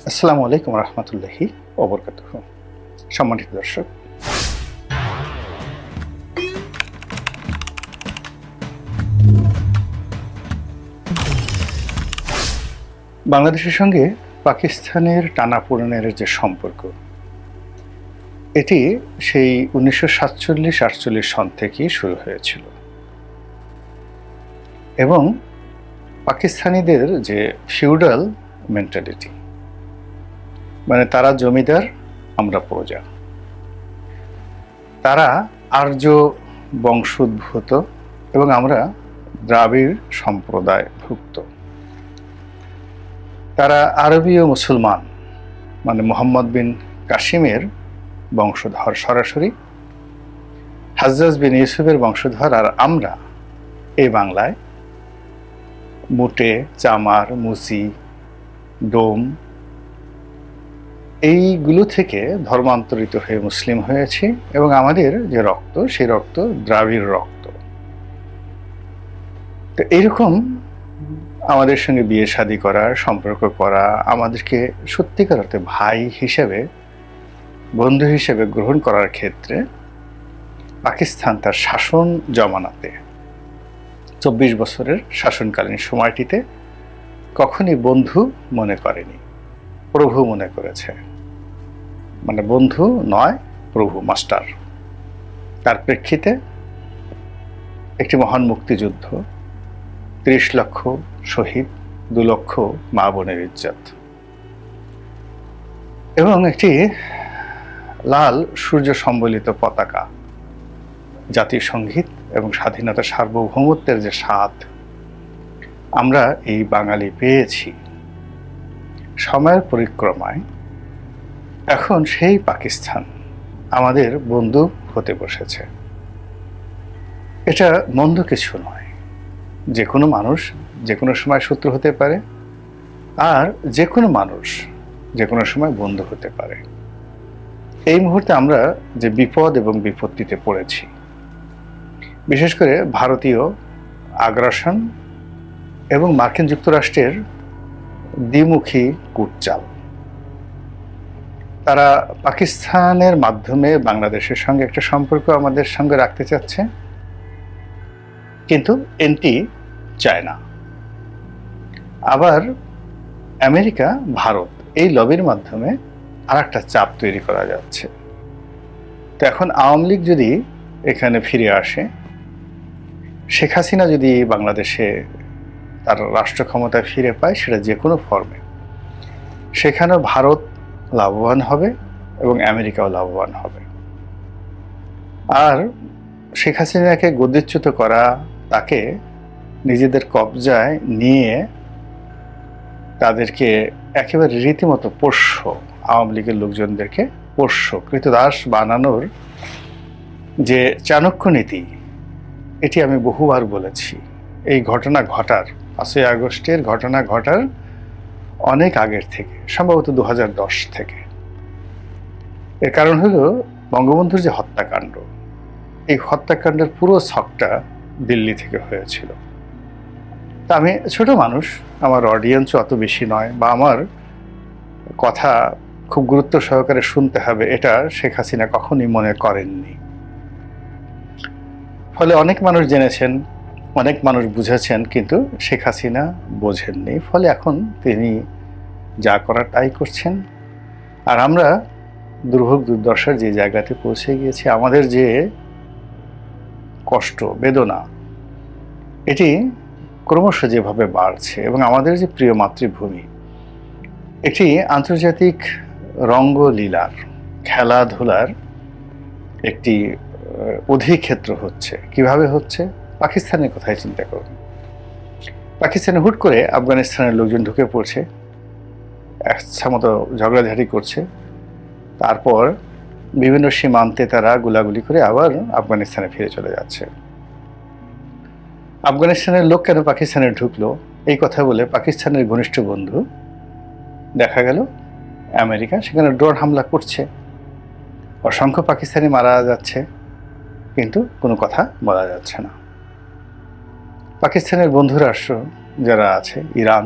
আসসালামু আলাইকুম রহমতুল্লাহি ওবরকাতুহু। সম্মানিত দর্শক, বাংলাদেশের সঙ্গে পাকিস্তানের টানাপোড়েনের যে সম্পর্ক, এটি সেই 1947-48 সন থেকেই শুরু হয়েছিল এবং পাকিস্তানিদের যে ফিউডাল মেন্টালিটি, মানে তারা জমিদার, আমরা প্রজা, তারা আর্য বংশোদ্ভূত এবং আমরা দ্রাবিড় সম্প্রদায়ভুক্ত। তারা আরবীয় মুসলমান, মানে মোহাম্মদ বিন কাসিমের বংশধর, সরাসরি হাজ্জাজ বিন ইউসুফের বংশধর। আর আমরা এই বাংলায় মুটে, চামার, মুসি, ডোম এইগুলো থেকে ধর্মান্তরিত হয়ে মুসলিম হয়েছি এবং আমাদের যে রক্ত, সেই রক্ত দ্রাবিড় রক্ত। তো এইরকম আমাদের সঙ্গে বিয়ে শাদী করা, সম্পর্ক করা, আমাদেরকে সত্যিকার অর্থে ভাই হিসেবে, বন্ধু হিসেবে গ্রহণ করার ক্ষেত্রে পাকিস্তান তার শাসন জমানাতে 24 বছরের শাসনকালীন সময়টিতে কখনই বন্ধু মনে করেনি, প্রভু মনে করেছে। মানে বন্ধু নয়, প্রভু, মাস্টার। তার প্রেক্ষিতে একটি মহান মুক্তিযুদ্ধ, 30 লক্ষ শহীদ, 2 লক্ষ মা বোনের ইজ্জত এবং একটি লাল সূর্য সম্বলিত পতাকা, জাতীয় সঙ্গীত এবং স্বাধীনতা সার্বভৌমত্বের যে স্বাদ আমরা এই বাঙালি পেয়েছি, সময়ের পরিক্রমায় এখন সেই পাকিস্তান আমাদের বন্ধু হতে বসেছে। এটা মন্দ কিছু নয়। যে কোনো মানুষ যে কোনো সময় শত্রু হতে পারে, আর যে কোনো মানুষ যে কোনো সময় বন্ধু হতে পারে। এই মুহূর্তে আমরা যে বিপদ এবং বিপত্তিতে পড়েছি, বিশেষ করে ভারতীয় আগ্রাসন এবং মার্কিন যুক্তরাষ্ট্রের দ্বিমুখী কূটচাল, তারা পাকিস্তানের মাধ্যমে বাংলাদেশের সঙ্গে একটা সম্পর্ক আমাদের সঙ্গে রাখতে চাচ্ছে, কিন্তু এনটি চায় না। আবার আমেরিকা, ভারত, এই লবির মাধ্যমে আর একটা চাপ তৈরি করা যাচ্ছে। তো এখন আওয়ামী লীগ যদি এখানে ফিরে আসে, শেখ হাসিনা যদি বাংলাদেশে তার রাষ্ট্র ক্ষমতায় ফিরে পায়, সেটা যে কোনো ফর্মে, সেখানেও ভারত লাভবান হবে এবং আমেরিকাও লাভবান হবে। আর শেখ হাসিনাকে গদিচ্যুত করা, তাকে নিজেদের কবজায় নিয়ে তাদেরকে একেবারে রীতিমতো পোষ্য, আওয়ামী লীগের লোকজনদেরকে পোষ্য কৃতদাস বানানোর যে চাণক্য নীতি, এটি আমি বহুবার বলেছি। এই ঘটনা ঘটার, 5ই আগস্টের ঘটনা ঘটার অনেক আগের থেকে, সম্ভবত 2010 থেকে। এর কারণ হলো বঙ্গবন্ধুর যে হত্যাকাণ্ড, এই হত্যাকাণ্ডের পুরো ছকটা দিল্লি থেকে হয়েছিল। তা আমি ছোট মানুষ, আমার অডিয়েন্সও অত বেশি নয়, বা আমার কথা খুব গুরুত্ব সহকারে শুনতে হবে, এটা শেখ হাসিনা কখনই মনে করেননি। ফলে অনেক মানুষ জেনেছেন, অনেক মানুষ বুঝেছেন, কিন্তু শেখ হাসিনা বোঝেননি। ফলে এখন তিনি যা করার তাই করছেন। আর আমরা দুর্ভোগ দুর্দশার যে জায়গাতে পৌঁছে গিয়েছি, আমাদের যে কষ্ট, বেদনা, এটি ক্রমশ যেভাবে বাড়ছে এবং আমাদের যে প্রিয় মাতৃভূমি, একটি আন্তর্জাতিক রঙ্গলীলার, খেলাধুলার একটি অধিক্ষেত্র হচ্ছে। কিভাবে হচ্ছে? পাকিস্তানের কথাই চিন্তা করুন। পাকিস্তানে হুট করে আফগানিস্তানের লোকজন ঢুকে পড়ছে, একসাথে ঝগড়াঝাড়ি করছে, তারপর বিভিন্ন সীমান্তে তারা গোলাগুলি করে আবার আফগানিস্তানে ফিরে চলে যাচ্ছে। আফগানিস্তানের লোক কেন পাকিস্তানে ঢুকলো, এই কথা বলে পাকিস্তানের ঘনিষ্ঠ বন্ধু দেখা গেল আমেরিকা সেখানে ড্রোন হামলা করছে, অসংখ্য পাকিস্তানি মারা যাচ্ছে, কিন্তু কোনো কথা বলা যাচ্ছে না। পাকিস্তানের বন্ধু রাষ্ট্র যারা আছে, ইরান,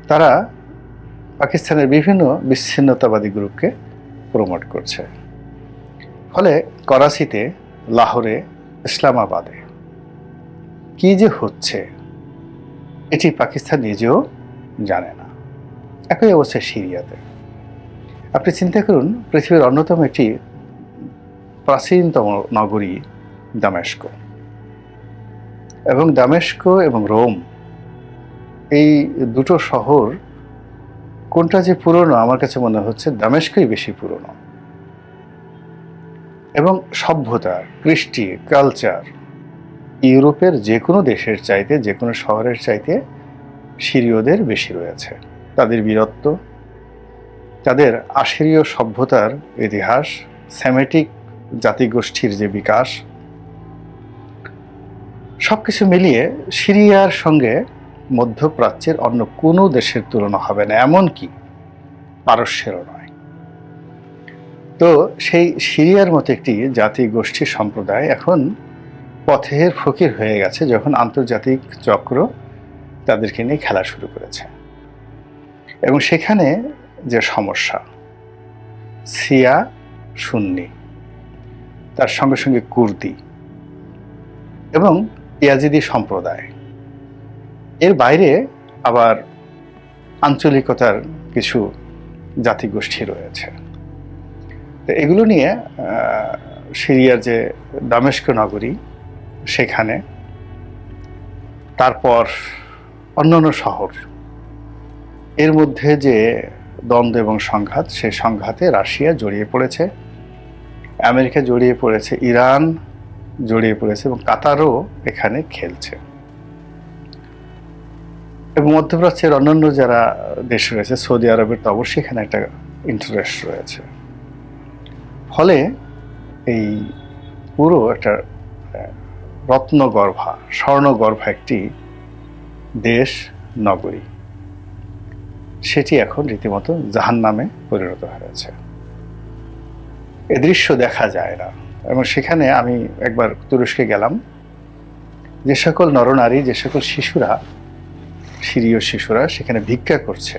তারা পাকিস্তানের বিভিন্ন বিচ্ছিন্নতাবাদী গ্রুপকে প্রমোট করছে। ফলে করাচিতে, লাহোরে, ইসলামাবাদে কি যে হচ্ছে এটি পাকিস্তান নিজেও জানে না। একই অবস্থা সিরিয়াতে। আপনি চিন্তা করুন, পৃথিবীর অন্যতম একটি প্রাচীনতম নগরী দামেস্ক, এবং দামেস্ক এবং রোম, এই দুটো শহর কোনটা যে পুরনো, আমার কাছে মনে হচ্ছে দামেস্কই বেশি পুরনো। এবং সভ্যতা, কৃষ্টি, কালচার ইউরোপের যে কোনো দেশের চাইতে, যে কোনো শহরের চাইতে সিরীয়দের বেশি রয়েছে। তাদের বীরত্ব, তাদের আশিরীয় সভ্যতার ইতিহাস, সেমেটিক জাতিগোষ্ঠীর যে বিকাশ, সবকিছু মিলিয়ে সিরিয়ার সঙ্গে মধ্যপ্রাচ্যের অন্য কোনো দেশের তুলনা হবে না, এমনকি পারস্যেরও নয়। তো সেই সিরিয়ার মতো একটি জাতিগোষ্ঠী সম্প্রদায় এখন পথের ফকির হয়ে গেছে, যখন আন্তর্জাতিক চক্র তাদেরকে নিয়ে খেলা শুরু করেছে। এবং সেখানে যে সমস্যা, শিয়া সুন্নি, তার সঙ্গে সঙ্গে কুর্দি এবং ইয়াজিদি সম্প্রদায়, এর বাইরে আবার আঞ্চলিকতার কিছু জাতিগোষ্ঠী রয়েছে। তো এগুলো নিয়ে সিরিয়ার যে দামেস্ক নগরী, সেখানে, তারপর অন্যান্য শহর, এর মধ্যে যে দ্বন্দ্ব এবং সংঘাত, সেই সংঘাতে রাশিয়া জড়িয়ে পড়েছে, আমেরিকা জড়িয়ে পড়েছে, ইরান জড়িয়ে পড়েছে, এবং কাতারও এখানে খেলছে। এবং মধ্যপ্রাচ্যের অন্যান্য যারা দেশ রয়েছে, সৌদি আরবের তো অবশ্যই এখানে একটা ইন্টারেস্ট রয়েছে। ফলে এই পুরো একটা রত্নগর্ভা, স্বর্ণগর্ভা একটি দেশ, নগরী, সেটি এখন রীতিমতো জাহান্নামে পরিণত হয়েছে। এ দৃশ্য দেখা যায় না। এবং সেখানে আমি একবার তুরস্কে গেলাম, যে সকল নরনারী, যে সকল শিশুরা, সিরীয় শিশুরা সেখানে ভিক্ষা করছে,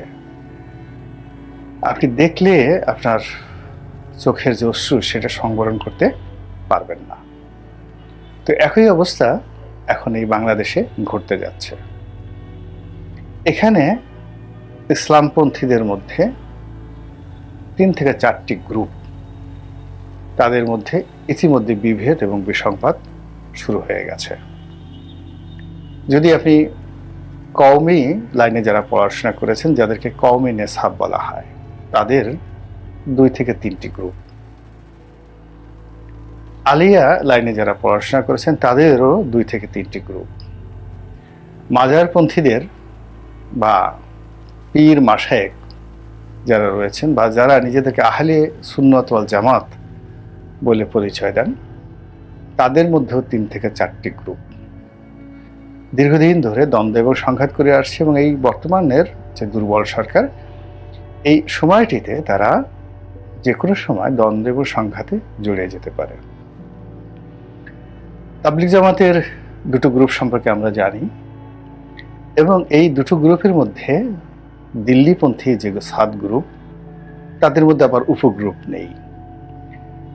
আপনি দেখলে আপনার চোখের যে অশ্রু, সেটা সংবরণ করতে পারবেন না। তো একই অবস্থা এখন এই বাংলাদেশে ঘটতে যাচ্ছে। এখানে ইসলামপন্থীদের মধ্যে 3 থেকে 4টি গ্রুপ, তাদের মধ্যে ইতিমধ্যে বিভেদ এবং বিসংবাদ শুরু হয়ে গেছে। যদি আপনি কওমি লাইনে যারা পড়াশোনা করেছেন, যাদেরকে কওমি নেসাব বলা হয়, তাদের 2 থেকে 3টি গ্রুপ। আলিয়া লাইনে যারা পড়াশোনা করেছেন, তাদেরও 2 থেকে 3টি গ্রুপ। মাজারপন্থীদের বা পীর মাশায়েখ যারা রয়েছেন, বা যারা নিজেদেরকে আহলে সুন্নাত ওয়াল জামাত বলে পরিচয় দেন, তাদের মধ্যেও 3 থেকে 4টি গ্রুপ দীর্ঘদিন ধরে দ্বন্দ্ব এবং সংঘাত করে আসছে। এবং এই বর্তমানের যে দুর্বল সরকার, এই সময়টিতে তারা যে কোনো সময় দ্বন্দ্ব এবং সংঘাতে জড়িয়ে যেতে পারে। তাবলিগ জামাতের 2টো গ্রুপ সম্পর্কে আমরা জানি, এবং এই 2টো গ্রুপের মধ্যে দিল্লিপন্থী যে 7 গ্রুপ, তাদের মধ্যে আবার উপগ্রুপ নেই।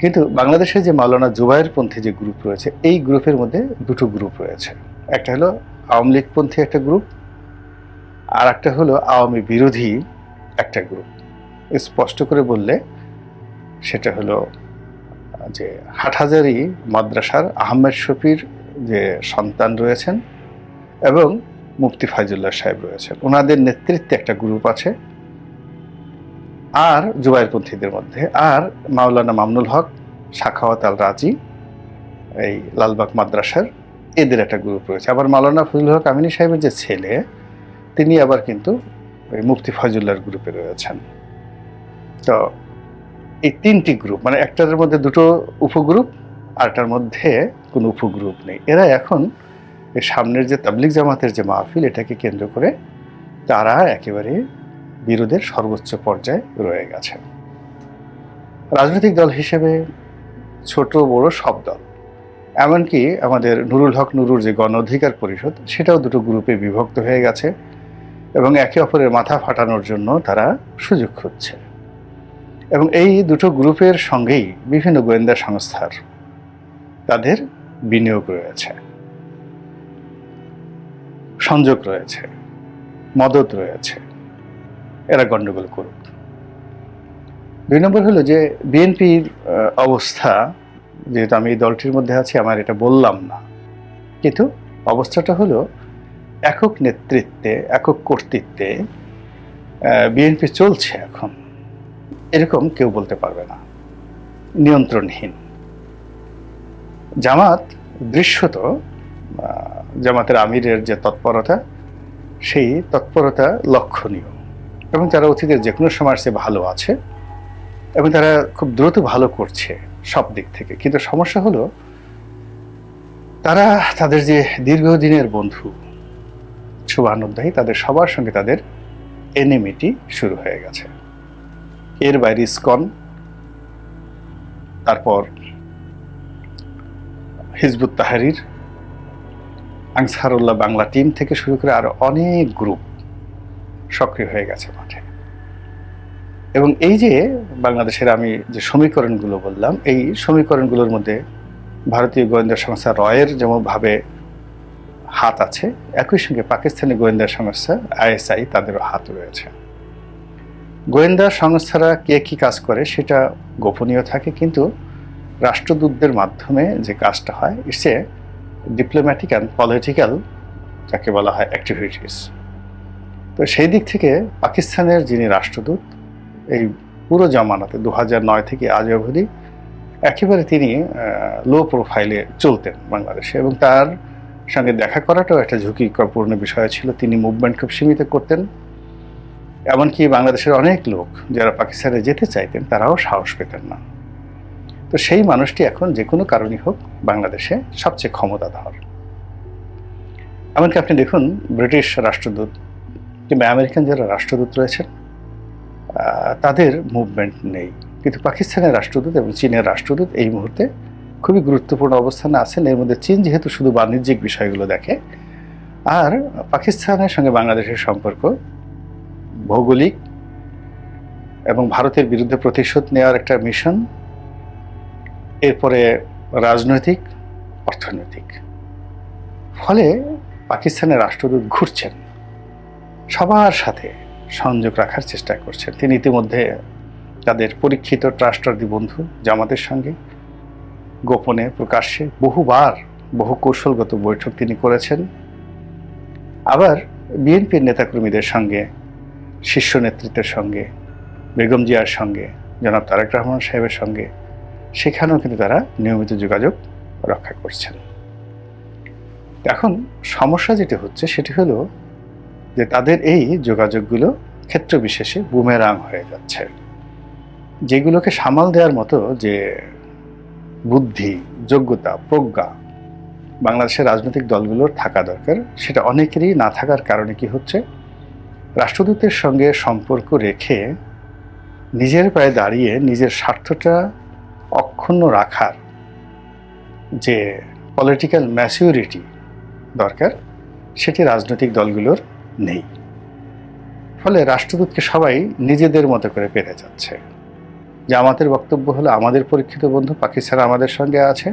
কিন্তু বাংলাদেশে যে মাওলানা জুবায়েরপন্থী যে গ্রুপ রয়েছে, এই গ্রুপের মধ্যে 2টো গ্রুপ রয়েছে। একটা হলো আওয়ামী লীগপন্থী একটা গ্রুপ, আর একটা হলো আওয়ামী বিরোধী একটা গ্রুপ। স্পষ্ট করে বললে সেটা হলো যে হাটহাজারী মাদ্রাসার আহমেদ শফির যে সন্তান রয়েছেন এবং মুফতি ফাইজুল্লাহ সাহেব রয়েছেন, ওনাদের নেতৃত্বে একটা গ্রুপ আছে। আর জুবায়েরপন্থীদের মধ্যে আর মাওলানা মামুনুল হক, সাখাওয়াত আল রাজি, এই লালবাগ মাদ্রাসার, এদের একটা গ্রুপ রয়েছে। আবার মাওলানা ফজলুল হক আমিনী সাহেবের যে ছেলে, তিনি আবার কিন্তু মুফতি ফয়জুল্লাহর গ্রুপে রয়েছেন। তো এই 3টি গ্রুপ, মানে একটার মধ্যে 2টো উপগ্রুপ, আরটার মধ্যে কোনো উপগ্রুপ নেই। এরা এখন এই সামনের যে তাবলিগ জামাতের যে মাহফিল, এটাকে কেন্দ্র করে তারা একেবারে বিরোধের সর্বোচ্চ পর্যায়ে রয়ে গেছে। রাজনৈতিক দল হিসেবে ছোট বড় সব দল, এমনকি আমাদের নুরুল হক নুরুর যে গণ অধিকার পরিষদ, সেটাও 2টো গ্রুপে বিভক্ত হয়ে গেছে। এবং একে অপরের মাথা ফাটানোর জন্য তারা সুযোগ খুঁজছে। এবং এই দুটো গ্রুপের সঙ্গেই বিভিন্ন গোয়েন্দা সংস্থার তাদের বিনিয়োগ রয়েছে, সংযোগ রয়েছে, মদত রয়েছে, এরা গণ্ডগোল করুক। 2 নম্বর হলো যে বিএনপির অবস্থা, যেহেতু আমি এই দলটির মধ্যে আছি আমার এটা বললাম না, কিন্তু অবস্থাটা হলো একক নেতৃত্বে, একক কর্তৃত্বে বিএনপি চলছে এখন, এরকম কেউ বলতে পারবে না, নিয়ন্ত্রণহীন। জামাত দৃশ্যত, জামাতের আমিরের যে তৎপরতা, সেই তৎপরতা লক্ষণীয় এবং তারা অতীতের যে কোনো সময় সে ভালো আছে এবং তারা খুব দ্রুত ভালো করছে সব দিক থেকে। কিন্তু সমস্যা হলো তারা তাদের যে দীর্ঘদিনের বন্ধু শুভানুধ্যায়ী, তাদের সবার সঙ্গে তাদের এনিমিটি শুরু হয়ে গেছে। এর বাইরে ইসকন, তারপর Hizb ut Tahrir, Ansarullah Bangla team থেকে শুরু করে আরো অনেক গ্রুপ সক্রিয় হয়ে গেছে মাঠে। এবং এই যে বাংলাদেশের আমি যে সমীকরণগুলো বললাম, এই সমীকরণগুলোর মধ্যে ভারতীয় গোয়েন্দা সংস্থা রয়ের যেমন ভাবে হাত আছে, একই সঙ্গে পাকিস্তানি গোয়েন্দা সংস্থা আইএসআই তাদেরও হাত রয়েছে। গোয়েন্দা সংস্থারা কে কি কাজ করে সেটা গোপনীয় থাকে, কিন্তু রাষ্ট্রদূতদের মাধ্যমে যে কাজটা হয় it's a diplomatic and political, যাকে বলা হয় অ্যাক্টিভিটিস। তো সেই দিক থেকে পাকিস্তানের যিনি রাষ্ট্রদূত এই পুরো জমানাতে 2009 থেকে আজ অবধি একেবারে তিনি লো প্রোফাইলে চলতেন বাংলাদেশে, এবং তার সঙ্গে দেখা করাটাও একটা ঝুঁকিপূর্ণ বিষয় ছিল। তিনি মুভমেন্ট খুব সীমিত করতেন, এমনকি বাংলাদেশের অনেক লোক যারা পাকিস্তানে যেতে চাইতেন তারাও সাহস পেতেন না। তো সেই মানুষটি এখন যে কোনো কারণেই হোক বাংলাদেশে সবচেয়ে ক্ষমতাধর। এমনকি আপনি দেখুন ব্রিটিশ রাষ্ট্রদূত কিংবা আমেরিকান যারা রাষ্ট্রদূত রয়েছেন তাদের মুভমেন্ট নেই, কিন্তু পাকিস্তানের রাষ্ট্রদূত এবং চীনের রাষ্ট্রদূত এই মুহূর্তে খুবই গুরুত্বপূর্ণ অবস্থানে আছেন। এর মধ্যে চীন যেহেতু শুধু বাণিজ্যিক বিষয়গুলো দেখে, আর পাকিস্তানের সঙ্গে বাংলাদেশের সম্পর্ক ভৌগোলিক এবং ভারতের বিরুদ্ধে প্রতিশোধ নেওয়ার একটা মিশন, এরপরে রাজনৈতিক, অর্থনৈতিক। ফলে পাকিস্তানের রাষ্ট্রদূত ঘুরছেন, সবার সাথে সংযোগ রাখার চেষ্টা করছেন। তিনি ইতিমধ্যে তাদের পরীক্ষিত ট্রাস্টারদি বন্ধু জামাতের সঙ্গে গোপনে প্রকাশ্যে বহুবার বহু কৌশলগত বৈঠক তিনি করেছেন। আবার বিএনপির নেতাকর্মীদের সঙ্গে, শীর্ষ নেতৃত্বের সঙ্গে, বেগম জিয়ার সঙ্গে, জনাব তারেক রহমান সাহেবের সঙ্গে, সেখানেও কিন্তু তারা নিয়মিত যোগাযোগ রক্ষা করছেন। এখন সমস্যা যেটি হচ্ছে সেটি হলো যে তাদের এই যোগাযোগগুলো ক্ষেত্র বিশেষে বুমেরাং হয়ে যাচ্ছে। যেগুলোকে সামাল দেওয়ার মতো যে বুদ্ধি, যোগ্যতা, প্রজ্ঞা বাংলাদেশের রাজনৈতিক দলগুলোর থাকা দরকার, সেটা অনেকেরই না থাকার কারণে কি হচ্ছে, রাষ্ট্রদূতের সঙ্গে সম্পর্ক রেখে নিজের পায়ে দাঁড়িয়ে নিজের স্বার্থটা অক্ষুণ্ণ রাখার যে পলিটিক্যাল ম্যাচিউরিটি দরকার, সেটি রাজনৈতিক দলগুলোর নেই। ফলে রাষ্ট্রদূতকে সবাই নিজেদের মতো করে পেতে যাচ্ছে। যে আমাদের বক্তব্য হলো আমাদের পরীক্ষিত বন্ধু পাকিস্তান আমাদের সঙ্গে আছে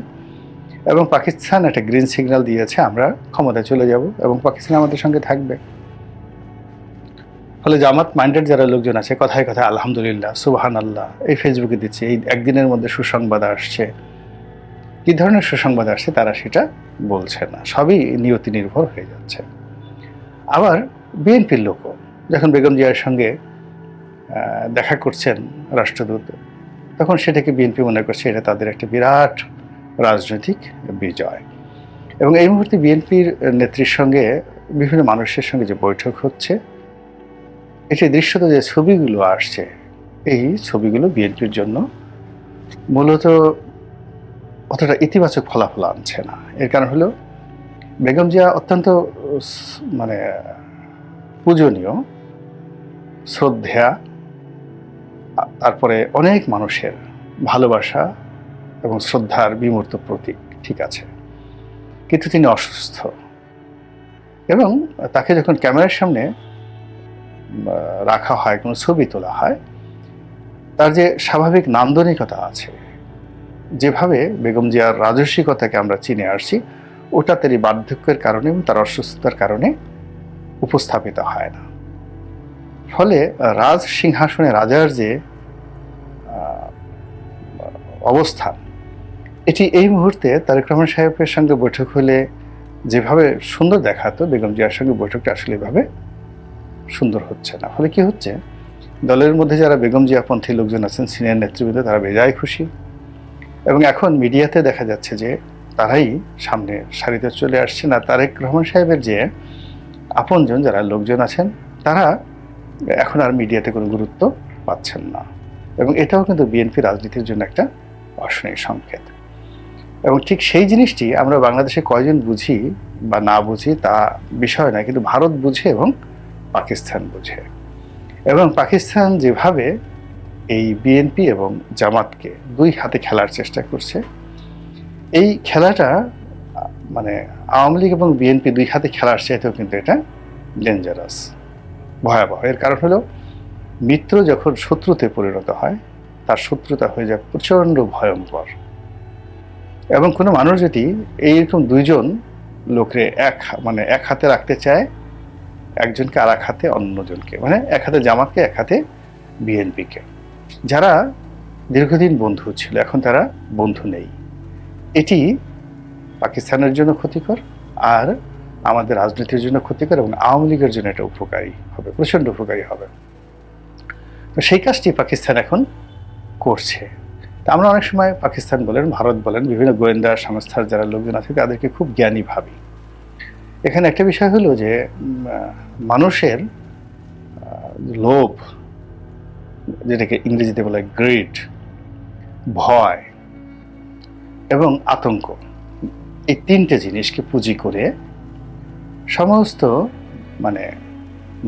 এবং পাকিস্তান একটা গ্রিন সিগন্যাল দিয়েছে, আমরা ক্ষমতায় চলে যাব এবং পাকিস্তান আমাদের সঙ্গে থাকবে। ফলে জামাত মাইন্ডেড যারা লোকজন আছে কথায় কথায় আলহামদুলিল্লাহ, সুবহানাল্লাহ এই ফেসবুকে দিচ্ছে, এই একদিনের মধ্যে সুসংবাদ আসছে। কী ধরনের সুসংবাদ আসছে তারা সেটা বলছে না, সবই নিয়তি নির্ভর হয়ে যাচ্ছে। আবার বিএনপির লোকও যখন বেগম জিয়ার সঙ্গে দেখা করছেন রাষ্ট্রদূত, তখন সেটাকে বিএনপি মনে করছে এটা তাদের একটা বিরাট রাজনৈতিক বিজয়। এবং এই মুহূর্তে বিএনপির নেত্রীর সঙ্গে বিভিন্ন মানুষের সঙ্গে যে বৈঠক হচ্ছে, এটি দৃশ্যত যে ছবিগুলো আসছে, এই ছবিগুলো বিএনপির জন্য মূলত অতটা ইতিবাচক ফলাফল আনছে না। এর কারণ হলো বেগম জিয়া অত্যন্ত মানে পূজনীয়, শ্রদ্ধেয়া, তারপরে অনেক মানুষের ভালোবাসা এবং শ্রদ্ধার বিমূর্ত প্রতীক, ঠিক আছে, কিন্তু তিনি অসুস্থ। এবং তাকে যখন ক্যামেরার সামনে রাখা হয়, কোনো ছবি তোলা হয়, তার যে স্বাভাবিক নান্দনিকতা আছে, যেভাবে বেগম জিয়ার রাজস্বিকতাকে আমরা চিনে আসছি, ওটা তারই বার্ধক্যের কারণে এবং তার অসুস্থতার কারণে উপস্থাপিত হয় না। ফলে রাজ সিংহাসনে রাজার যে অবস্থান, এটি এই মুহূর্তে তারেক রহমান সাহেবের সঙ্গে বৈঠক হলে যেভাবে সুন্দর দেখাতো, বেগম জিয়ার সঙ্গে বৈঠকটা আসলে এভাবে সুন্দর হচ্ছে না। ফলে কি হচ্ছে, দলের মধ্যে যারা বেগম জিয়াপন্থী লোকজন আছেন, সিনিয়র নেতৃবৃন্দ, তারা বেজায় খুশি, এবং এখন মিডিয়াতে দেখা যাচ্ছে যে তারাই সামনে সারিতে চলে আসছে না। তারেক রহমান সাহেবের যে আপনজন যারা লোকজন আছেন, তারা এখন আর মিডিয়াতে কোনো গুরুত্ব পাচ্ছেন না, এবং এটাও কিন্তু বিএনপি রাজনীতির জন্য একটা অশনি সংকেত। এবং ঠিক সেই জিনিসটি আমরা বাংলাদেশে কয়জন বুঝি বা না বুঝি তা বিষয় না, কিন্তু ভারত বুঝে এবং পাকিস্তান বুঝে। এবং পাকিস্তান যেভাবে এই বিএনপি এবং জামাতকে দুই হাতে খেলার চেষ্টা করছে, এই খেলাটা মানে আওয়ামী লীগ এবং বিএনপি দুই হাতে খেলার চাইতেও কিন্তু এটা ডেঞ্জারাস, ভয়াবহ। এর কারণ হলো, মিত্র যখন শত্রুতে পরিণত হয়, তার শত্রুতা হয়ে যায় প্রচণ্ড ভয়ঙ্কর। এবং কোনো মানুষ যদি এইরকম দুইজন লোকরে এক হাতে রাখতে চায়, একজনকে আর এক হাতে অন্যজনকে, মানে এক হাতে জামাতকে, এক হাতে বিএনপিকে, যারা দীর্ঘদিন বন্ধু ছিল এখন তারা বন্ধু নেই, এটি পাকিস্তানের জন্য ক্ষতিকর, আর আমাদের রাজনীতির জন্য ক্ষতিকর, এবং আওয়ামী লীগের জন্য এটা উপকারী হবে, প্রচণ্ড উপকারী হবে। তো সেই কাজটি পাকিস্তান এখন করছে। তা আমরা অনেক সময় পাকিস্তান বলেন, ভারত বলেন, বিভিন্ন গোয়েন্দা সংস্থার যারা লোকজন আছে তাদেরকে খুব জ্ঞানী ভাবি। এখানে একটা বিষয় হলো যে মানুষের লোভ, যেটাকে ইংরেজিতে বলে গ্রিড, ভয় এবং আতঙ্ক, এই তিনটে জিনিসকে পুঁজি করে সমস্ত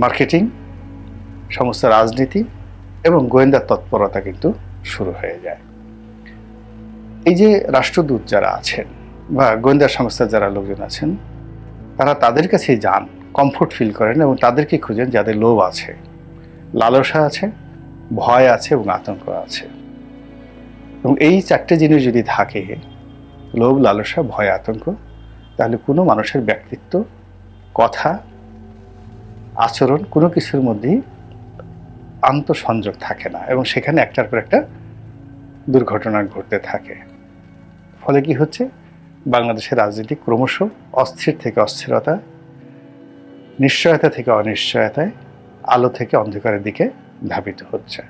মার্কেটিং, সমস্ত রাজনীতি এবং গোয়েন্দা তৎপরতা কিন্তু শুরু হয়ে যায়। এই যে রাষ্ট্রদূত যারা আছেন বা গোয়েন্দা সংস্থার যারা লোকজন আছেন, তারা তাদের কাছেই যান, কমফোর্ট ফিল করেন এবং তাদেরকে খুঁজেন যাদের লোভ আছে, লালসা আছে, ভয় আছে এবং আতঙ্ক আছে। এবং এই চারটে জিনিস যদি থাকে, লোভ, লালসা, ভয়, আতঙ্ক, তাহলে কোনো মানুষের ব্যক্তিত্ব, কথা, আচরণ কোনো কিছুর মধ্যেই আন্তঃসংযোগ থাকে না, এবং সেখানে একটার পর একটা দুর্ঘটনা ঘটতে থাকে। ফলে কি হচ্ছে, বাংলাদেশের রাজনীতি ক্রমশ অস্থির থেকে অস্থিরতা, নিশ্চয়তা থেকে অনিশ্চয়তায়, আলো থেকে অন্ধকারের দিকে ধাবিত হচ্ছে।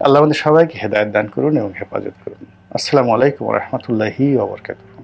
আল্লাহ আমাদের সবাইকে হেদায়েত দান করুন এবং হেফাজত করুন। আসসালামু আলাইকুম ওয়া রাহমাতুল্লাহি ওয়া বারাকাতুহু।